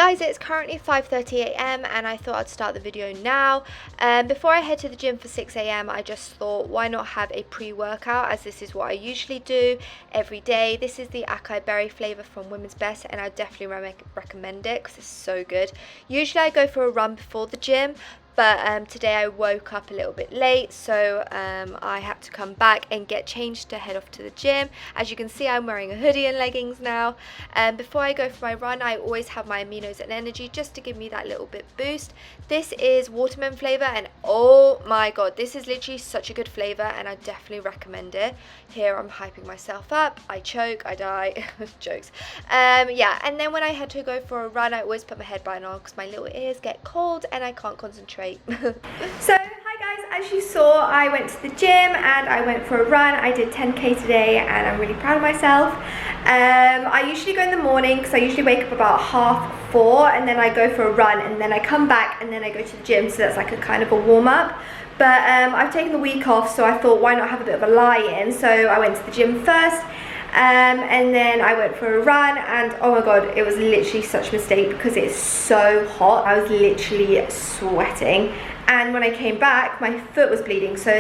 guys, it's currently 5:30 a.m. and I thought I'd start the video now. Before I head to the gym for 6 a.m. I just thought, why not have a pre-workout, as this is what I usually do every day. This is the acai berry flavour from Women's Best, and I definitely recommend it because it's so good. Usually I go for a run before the gym, but today I woke up a little bit late, so I had to come back and get changed to head off to the gym. As you can see, I'm wearing a hoodie and leggings now. Before I go for my run, I always have my aminos and energy just to give me that little bit boost. This is watermelon flavour, and oh my god, this is literally such a good flavour, and I definitely recommend it. Here I'm hyping myself up, I choke, I die, jokes. Yeah, and then when I had to go for a run, I always put my headband on because my little ears get cold and I can't concentrate. So hi guys, as you saw, I went to the gym and I went for a run. I did 10k today and I'm really proud of myself. I usually go in the morning because I usually wake up about 4:30 and then I go for a run and then I come back and then I go to the gym, so that's like a kind of a warm-up. But I've taken the week off, so I thought, why not have a bit of a lie-in? So I went to the gym first. And then I went for a run, and oh my god, it was literally such a mistake because it's so hot. I was literally sweating, and when I came back my foot was bleeding, so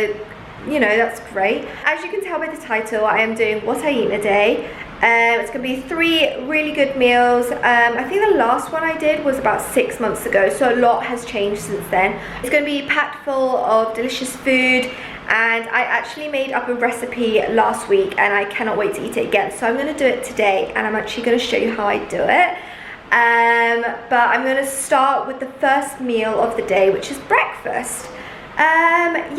you know, that's great. As you can tell by the title, I am doing what I eat in a day. It's going to be 3 really good meals. I think the last one I did was about 6 months ago, so a lot has changed since then. It's going to be packed full of delicious food, and I actually made up a recipe last week and I cannot wait to eat it again. So I'm going to do it today, and I'm actually going to show you how I do it. But I'm going to start with the first meal of the day, which is breakfast.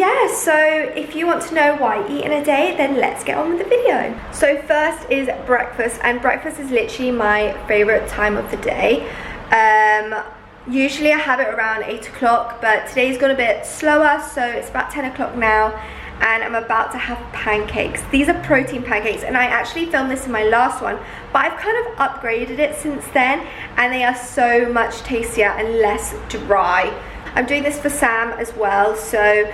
Yeah, so if you want to know what I eat in a day, then let's get on with the video. So first is breakfast, and breakfast is literally my favorite time of the day. Usually I have it around 8 o'clock, but today's gone a bit slower, so it's about 10 o'clock now, and I'm about to have pancakes. These are protein pancakes, and I actually filmed this in my last one, but I've kind of upgraded it since then, and they are so much tastier and less dry. I'm doing this for Sam as well, so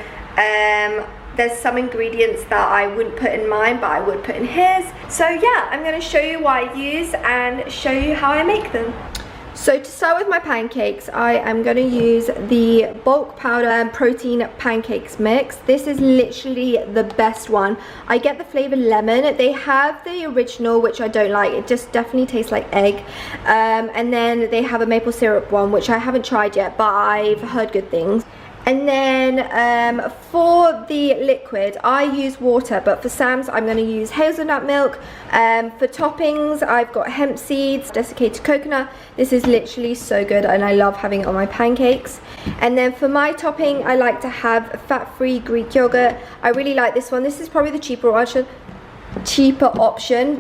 there's some ingredients that I wouldn't put in mine, but I would put in his. So yeah, I'm going to show you what I use and show you how I make them. So to start with my pancakes, I am going to use the bulk powder protein pancakes mix. This is literally the best one. I get the flavour lemon. They have the original, which I don't like. It just definitely tastes like egg. And then they have a maple syrup one, which I haven't tried yet, but I've heard good things. And then for the liquid, I use water, but for Sam's, I'm going to use hazelnut milk. For toppings, I've got hemp seeds, desiccated coconut. This is literally so good, and I love having it on my pancakes. And then for my topping, I like to have fat-free Greek yogurt. I really like this one. This is probably the cheaper option,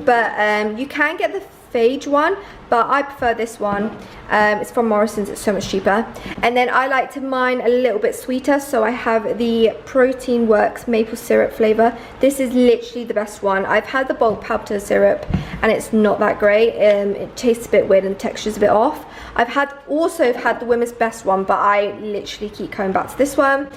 but you can get the Phage one, but I prefer this one. It's from Morrison's, it's so much cheaper. And then I like to mine a little bit sweeter, so I have the Protein Works maple syrup flavour. This is literally the best one. I've had the bulk powder syrup and it's not that great. It tastes a bit weird and the texture's a bit off. I've also had the Women's Best one, but I literally keep coming back to this one.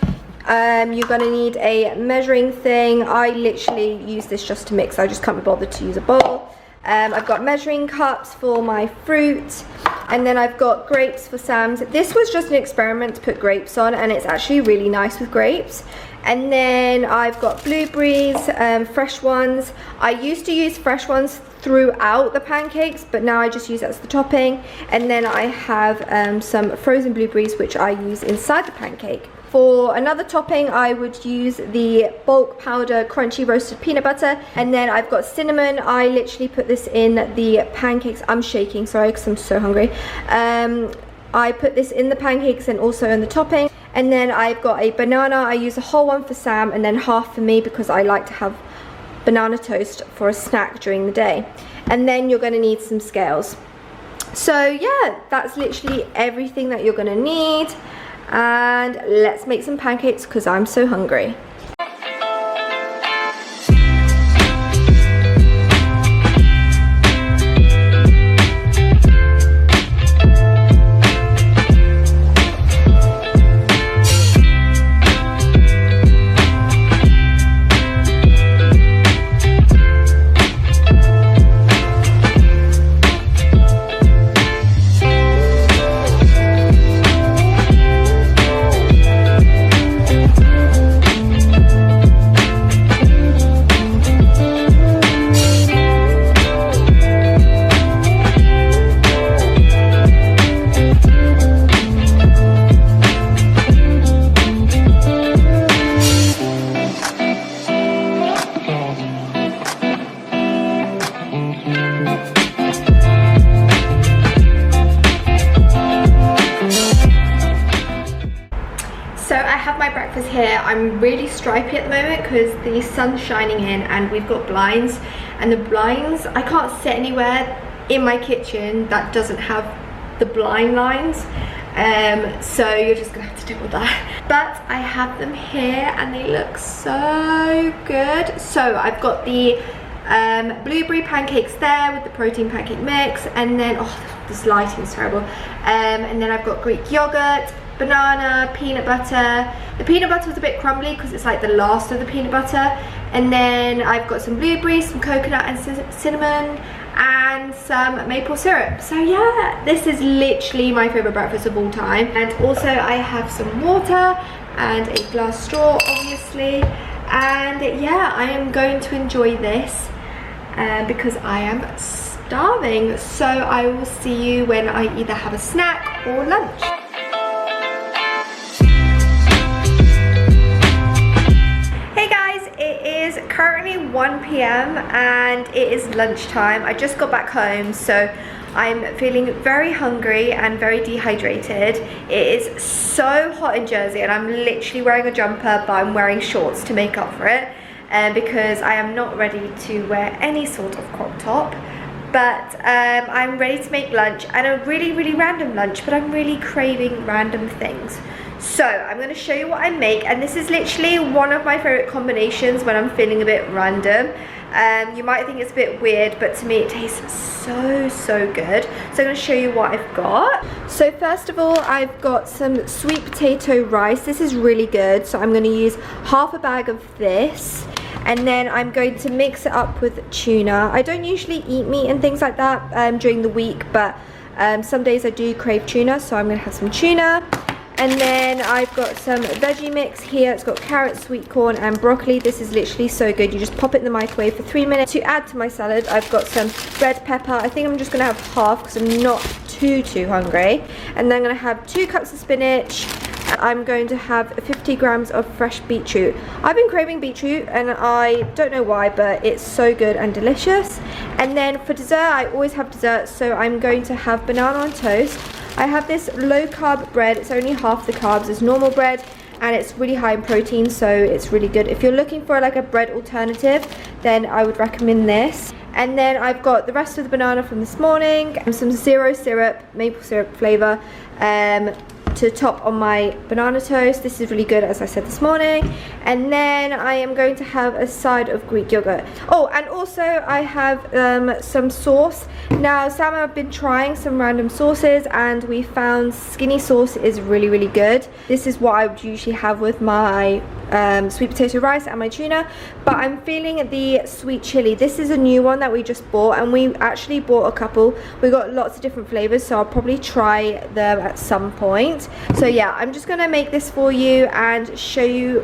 You're going to need a measuring thing. I literally use this just to mix. I just can't be bothered to use a bowl. I've got measuring cups for my fruit, and then I've got grapes for Sam's. This was just an experiment to put grapes on, and it's actually really nice with grapes. And then I've got blueberries, fresh ones. I used to use fresh ones throughout the pancakes, but now I just use it as the topping. And then I have some frozen blueberries, which I use inside the pancake. For another topping, I would use the bulk powder crunchy roasted peanut butter, and then I've got cinnamon. I literally put this in the pancakes. I'm shaking, sorry, because I'm so hungry. I put this in the pancakes and also in the topping. And then I've got a banana. I use a whole one for Sam and then half for me because I like to have banana toast for a snack during the day. And then you're going to need some scales. So yeah, that's literally everything that you're going to need. And let's make some pancakes because I'm so hungry. breakfast here. I'm really stripy at the moment because the sun's shining in and we've got blinds, and the blinds, I can't sit anywhere in my kitchen that doesn't have the blind lines. So you're just gonna have to deal with that. But I have them here and they look so good. So I've got the blueberry pancakes there with the protein pancake mix, and then, oh, this lighting's terrible. And then I've got Greek yogurt, banana, peanut butter. The peanut butter was a bit crumbly because it's like the last of the peanut butter. And then I've got some blueberries, some coconut and cinnamon, and some maple syrup. So yeah, this is literally my favorite breakfast of all time. And also I have some water and a glass straw, obviously. And yeah, I am going to enjoy this because I am starving. So I will see you when I either have a snack or lunch. Currently 1 p.m. and it is lunchtime. I just got back home, so I'm feeling very hungry and very dehydrated. It is so hot in Jersey and I'm literally wearing a jumper, but I'm wearing shorts to make up for it because I am not ready to wear any sort of crop top. But I'm ready to make lunch, and a really random lunch, but I'm really craving random things. So I'm going to show you what I make, and this is literally one of my favorite combinations when I'm feeling a bit random. You might think it's a bit weird, but to me it tastes so good. So I'm going to show you what I've got. So first of all, I've got some sweet potato rice. This is really good, so I'm going to use half a bag of this. And then I'm going to mix it up with tuna. I don't usually eat meat and things like that during the week, but some days I do crave tuna, so I'm going to have some tuna. And then I've got some veggie mix here. It's got carrots, sweet corn and broccoli. This is literally so good. You just pop it in the microwave for 3 minutes. To add to my salad, I've got some red pepper. I think I'm just going to have half because I'm not too hungry. And then I'm going to have 2 cups of spinach. I'm going to have 50 grams of fresh beetroot. I've been craving beetroot and I don't know why, but it's so good and delicious. And then for dessert, I always have dessert, so I'm going to have banana on toast. I have this low carb bread. It's only half the carbs as normal bread, and it's really high in protein, so it's really good. If you're looking for like a bread alternative, then I would recommend this. And then I've got the rest of the banana from this morning and some zero syrup, maple syrup flavor to top on my banana toast. This is really good, as I said this morning. And then I am going to have a side of Greek yogurt. Oh, and also I have some sauce. Now, Sam and I have been trying some random sauces and we found skinny sauce is really good. This is what I would usually have with my sweet potato rice and my tuna, but I'm feeling the sweet chili. This is a new one that we just bought, and we actually bought a couple. We got lots of different flavors, so I'll probably try them at some point. So yeah, I'm just gonna make this for you and show you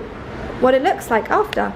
what it looks like after.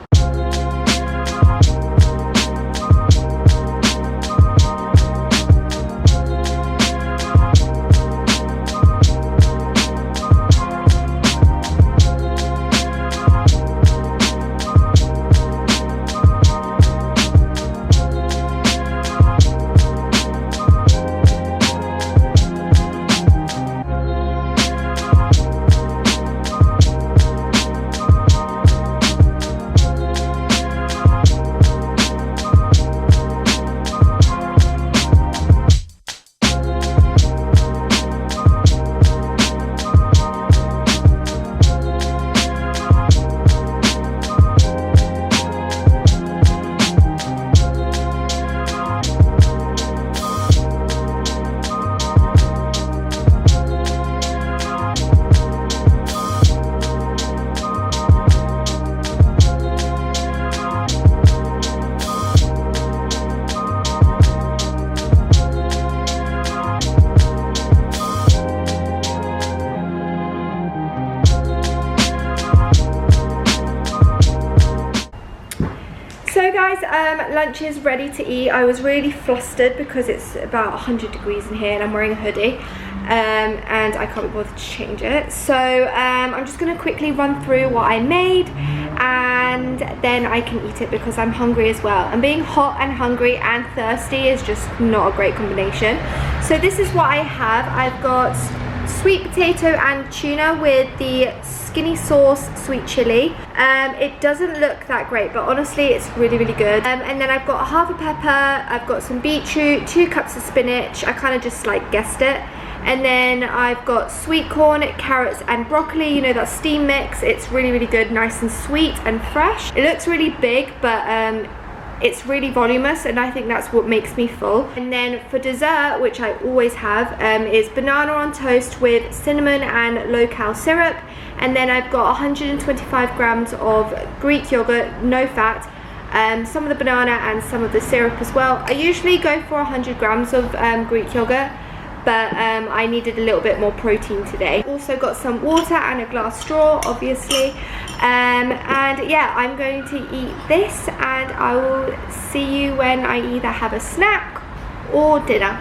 So guys, lunch is ready to eat. I was really flustered because it's about 100 degrees in here and I'm wearing a hoodie and I can't be bothered to change it. So I'm just going to quickly run through what I made and then I can eat it because I'm hungry as well. And being hot and hungry and thirsty is just not a great combination. So this is what I have. I've got sweet potato and tuna with the skinny sauce sweet chili. It doesn't look that great, but honestly it's really good. And then I've got half a pepper, I've got some beetroot, 2 cups of spinach, I kind of just like guessed it. And then I've got sweet corn, carrots and broccoli, you know, that steam mix. It's really good, nice and sweet and fresh. It looks really big, but it's really voluminous, and I think that's what makes me full. And then for dessert, which I always have, is banana on toast with cinnamon and low-cal syrup. And then I've got 125 grams of Greek yogurt, no fat, some of the banana and some of the syrup as well. I usually go for 100 grams of Greek yogurt, but I needed a little bit more protein today. Also got some water and a glass straw, obviously. And yeah, I'm going to eat this, and I will see you when I either have a snack or dinner.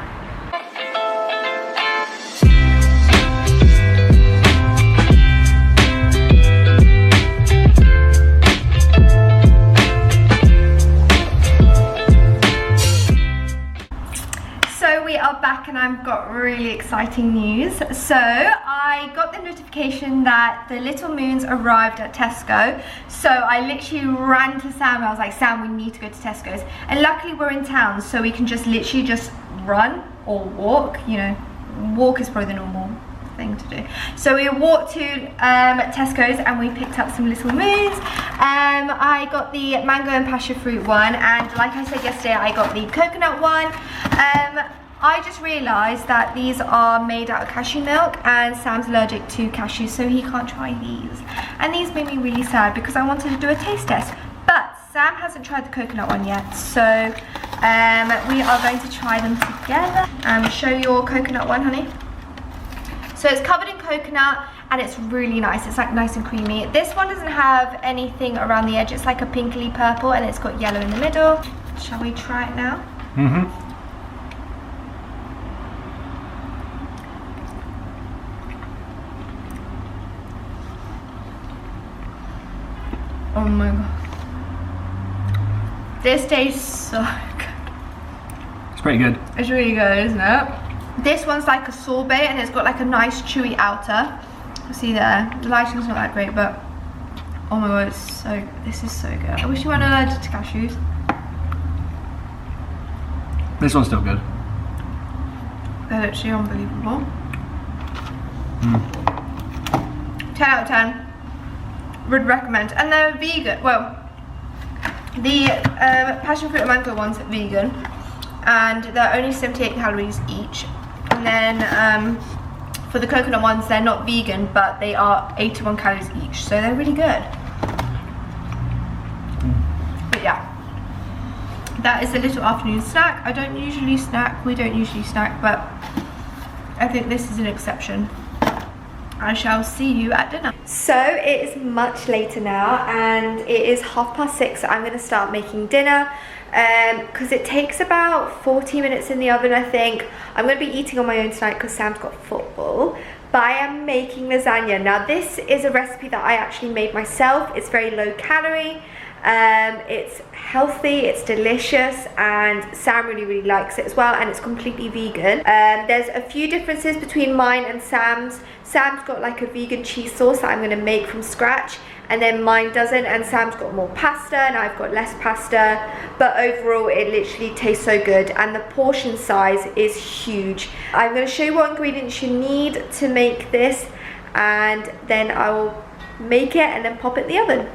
We are back, and I've got really exciting news. So I got the notification that the Little Moons arrived at Tesco, so I literally ran to Sam. I was like, Sam, we need to go to Tesco's, and luckily we're in town, so we can just literally just run or walk. You know, walk is probably the normal thing to do. So we walked to Tesco's and we picked up some Little Moons. I got the mango and passion fruit one, and like I said yesterday, I got the coconut one. I just realised that these are made out of cashew milk, and Sam's allergic to cashews, so he can't try these. And these made me really sad because I wanted to do a taste test. But Sam hasn't tried the coconut one yet, so we are going to try them together. Show your coconut one, honey. So it's covered in coconut, and it's really nice. It's like nice and creamy. This one doesn't have anything around the edge. It's like a pinkly purple, and it's got yellow in the middle. Shall we try it now? Mm-hmm. Oh my god. This tastes so good. It's pretty good. It's really good, isn't it? This one's like a sorbet, and it's got like a nice chewy outer. See there, the lighting's not that great, but oh my god, this is so good. I wish you weren't allergic to cashews. This one's still good. They're literally unbelievable. 10 out of 10. Would recommend. And they're vegan. Well, the passion fruit and mango ones are vegan, and they're only 78 calories each. And then for the coconut ones, they're not vegan, but they are 81 calories each, so they're really good. But yeah, that is a little afternoon snack. I don't usually snack, we don't usually snack, but I think this is an exception. I shall see you at dinner. So it is much later now, and it is 6:30, so I'm going to start making dinner, because it takes about 40 minutes in the oven, I think. I'm going to be eating on my own tonight because Sam's got football, but I am making lasagna. Now this is a recipe that I actually made myself. It's very low calorie, it's healthy, it's delicious, and Sam really likes it as well, and it's completely vegan. There's a few differences between mine and Sam's. Sam's got like a vegan cheese sauce that I'm going to make from scratch, and then mine doesn't, and Sam's got more pasta and I've got less pasta, but overall it literally tastes so good, and the portion size is huge. I'm going to show you what ingredients you need to make this, and then I will make it and then pop it in the oven.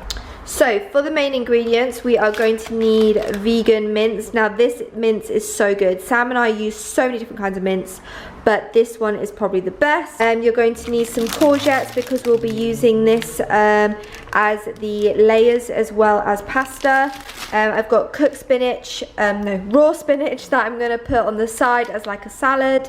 So for the main ingredients, we are going to need vegan mince. Now this mince is so good. Sam and I use so many different kinds of mince, but this one is probably the best. You're going to need some courgettes because we'll be using this as the layers as well as pasta. I've got cooked spinach, raw spinach that I'm going to put on the side as like a salad.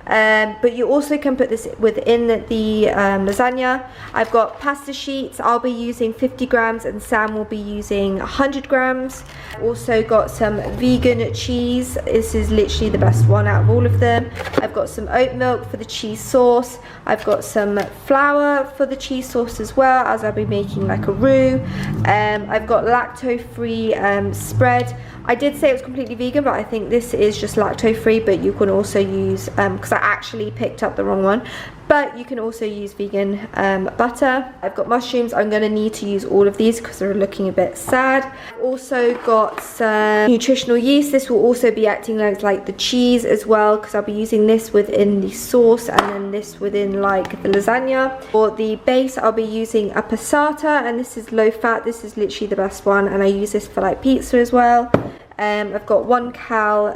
But you also can put this within the lasagna. I've got pasta sheets. I'll be using 50 grams and Sam will be using 100 grams. Also got some vegan cheese. This is literally the best one out of all of them. I've got some oat milk for the cheese sauce. I've got some flour for the cheese sauce as well, as I'll be making like a roux. I've got lactose-free spread. I did say it was completely vegan, but I think this is just lactose-free, but you can also use, because I actually picked up the wrong one. But you can also use vegan butter. I've got mushrooms. I'm going to need to use all of these because they're looking a bit sad. I've also got some nutritional yeast. This will also be acting like the cheese as well, because I'll be using this within the sauce and then this within like the lasagna. For the base, I'll be using a passata, and this is low fat. This is literally the best one, and I use this for like pizza as well. I've got 1 cal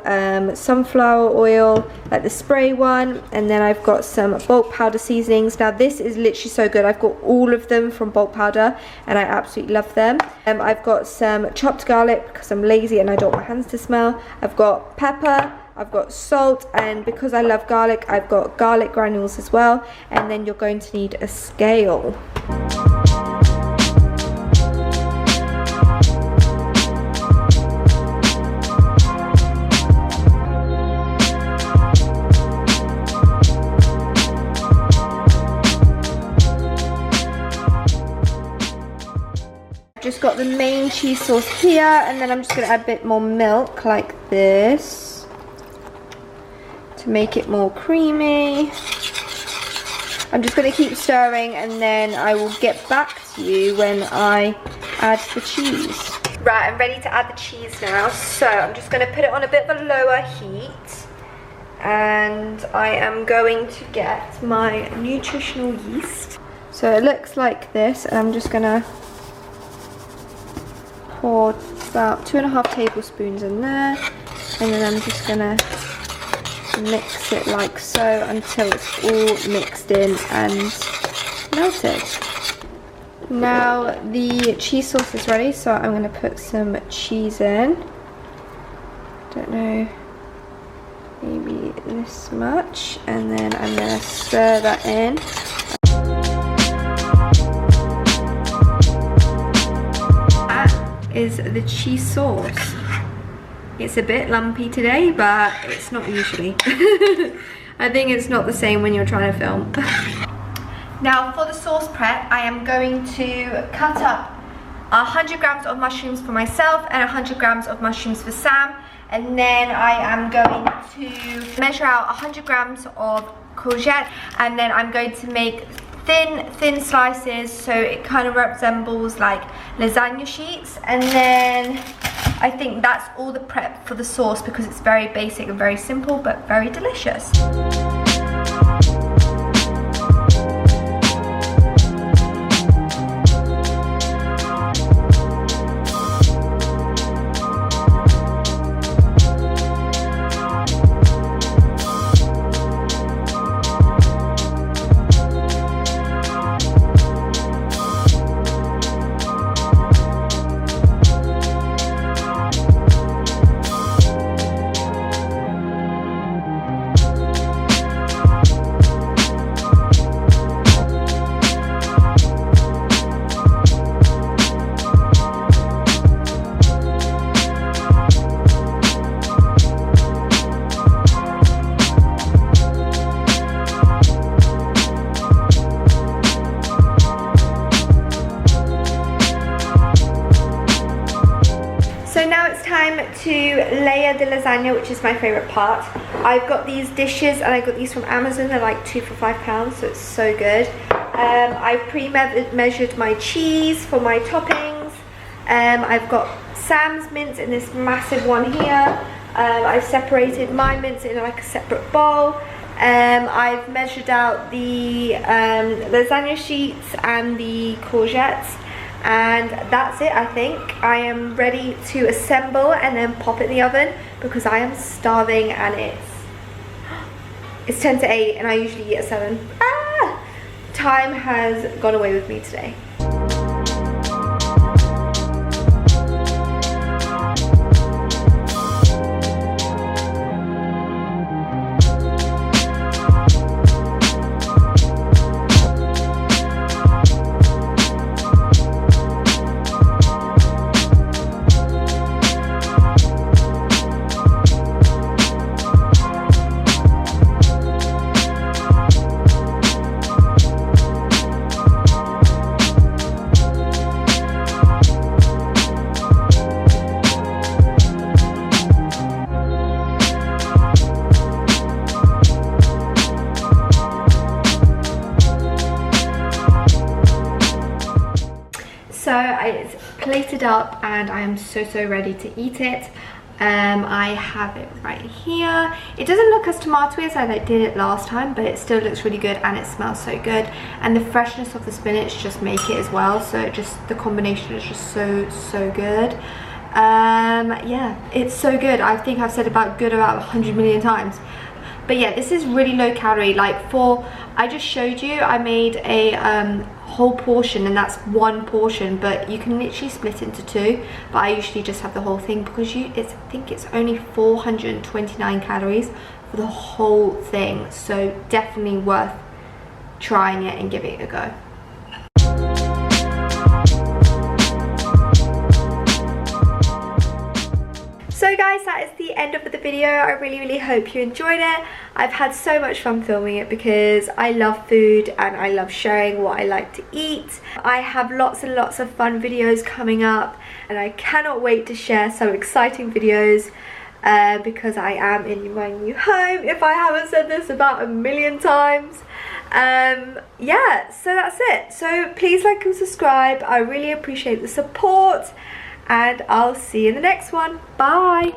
sunflower oil, like the spray one, and then I've got some bulk powder seasonings. Now this is literally so good. I've got all of them from bulk powder and I absolutely love them. I've got some chopped garlic because I'm lazy and I don't want my hands to smell. I've got pepper, I've got salt, and because I love garlic, I've got garlic granules as well. And then you're going to need a scale. Just got the main cheese sauce here, and then I'm just going to add a bit more milk like this to make it more creamy. I'm just going to keep stirring, and then I will get back to you when I add the cheese. Right, I'm ready to add the cheese now, so I'm just going to put it on a bit of a lower heat, and I am going to get my nutritional yeast. So it looks like this, and I'm just going to pour about 2.5 tablespoons in there, and then I'm just gonna mix it like so until it's all mixed in and melted. Now the cheese sauce is ready, so I'm gonna put some cheese in. Don't know, maybe this much, and then I'm gonna stir that in. Is the cheese sauce. It's a bit lumpy today, but it's not usually. I think it's not the same when you're trying to film. Now for the sauce prep, I am going to cut up 100 grams of mushrooms for myself and 100 grams of mushrooms for Sam, and then I am going to measure out 100 grams of courgette, and then I'm going to make thin slices so it kind of resembles like lasagna sheets. And then I think that's all the prep for the sauce, because it's very basic and very simple but very delicious. To layer the lasagna, which is my favorite part. I've got these dishes and I got these from Amazon. They're like 2 for £5, so it's so good. I've pre-measured my cheese for my toppings. I've got Sam's mince in this massive one here. I've separated my mince in like a separate bowl. I've measured out the lasagna sheets and the courgettes. And that's it, I think. I am ready to assemble and then pop it in the oven because I am starving, and it's 10 to 8 and I usually eat at 7. Time has gone away with me today. it's plated up and I am so ready to eat it. I have it right here. It doesn't look as tomatoey as I did it last time, but it still looks really good and it smells so good. And the freshness of the spinach just make it as well. So the combination is just so good. Yeah, it's so good. I think I've said about 100 million times. But yeah, this is really low calorie. Like I just showed you, I made a whole portion, and that's one portion, but you can literally split into two. But I usually just have the whole thing because I think it's only 429 calories for the whole thing. So definitely worth trying it and giving it a go. So guys, that is the end of the video. I really hope you enjoyed it. I've had so much fun filming it because I love food and I love sharing what I like to eat. I have lots and lots of fun videos coming up and I cannot wait to share some exciting videos because I am in my new home, if I haven't said this about 1,000,000 times. Yeah, so that's it. So please like and subscribe. I really appreciate the support. And I'll see you in the next one. Bye.